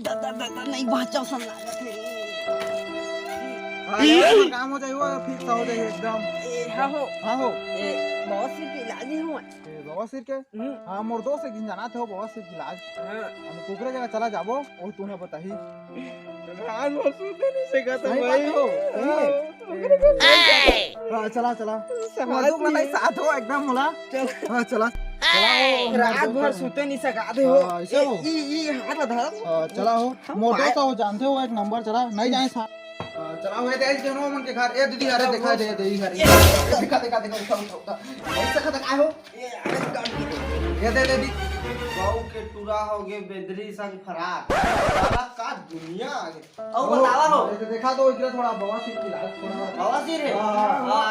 दादा दादा नहीं बाँचो सन लागत है। यार काम हो जाएगा फिक्स हो जाएगा एकदम। हाँ हो हाँ हो बवासीर के इलाज ही हुआ। बवासीर के हाँ मोर दोस्त एक दिन जाना थे बवासीर के इलाज हम कुकरे जगह चला जाबो और तूने बताही आज वो सुनते नहीं सका तो भाई हो हां चला चला मर्दों का नहीं साथ हो एकदम मोला चल हां चला रात भर सोते नहीं सका दे हो। ऐसे हो ई हाथ धर चला हो मोर दोस्त हो जानते हो एक नंबर चला नहीं जाए साथ चला हुए देख जनो मन के घर ए दीदी अरे दिखा दे दे घर दिखा दिखा दिखा उठा ऐसे खत काय हो ये दे दे दी गाँव के टूरा हो गए बेदरी संग फरार साला का दुनिया आगे और बतावा हो ये देखा तो इधर थोड़ा बवासीर की इलाज थोड़ा बवासीर है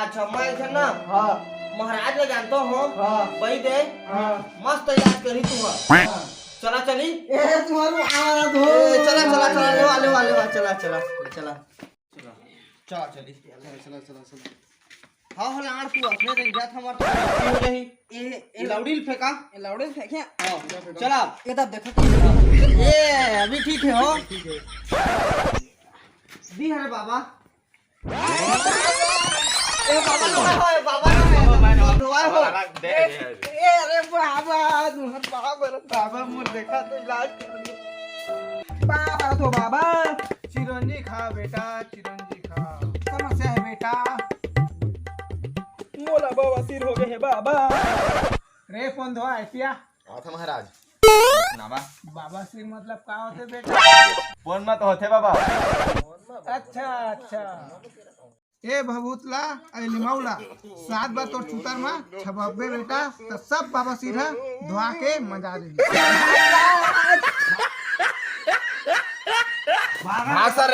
अच्छा मैं इधर ना हां महाराज ने जानतो हो हां वही दे हां मस्त इलाज करी तू चला चली ए तुम्हारा आवाज हो चला चला चला ले वाले चला चला चला चला चली चला चला चला हाँ हो लाड़ तू अपने रे जात हमार तो हो रही ए लाउडी फेंका लौड़े फेंके। हां चला ये तब देखो ये अभी ठीक है हो दी है बाबा ए बाबा हो ए अरे बाबा तुहर बाबा मोर देखा तो इलाज कर लियो बाबा तो बाबा चिरंजी खा बेटा चिरंजी खा समस्या है बेटा मोला बवासीर हो गए है बाबा रे फोन धो ऐतिया था महाराज नामा बवासीर मतलब का होते बेटा फोन मत होते बाबा अच्छा अच्छा ए भभूतला ए लिमाउला सात बार तो चूतर में छबब्बे बेटा तो सब बवासीर है धोआ के मजा दे हाँ सर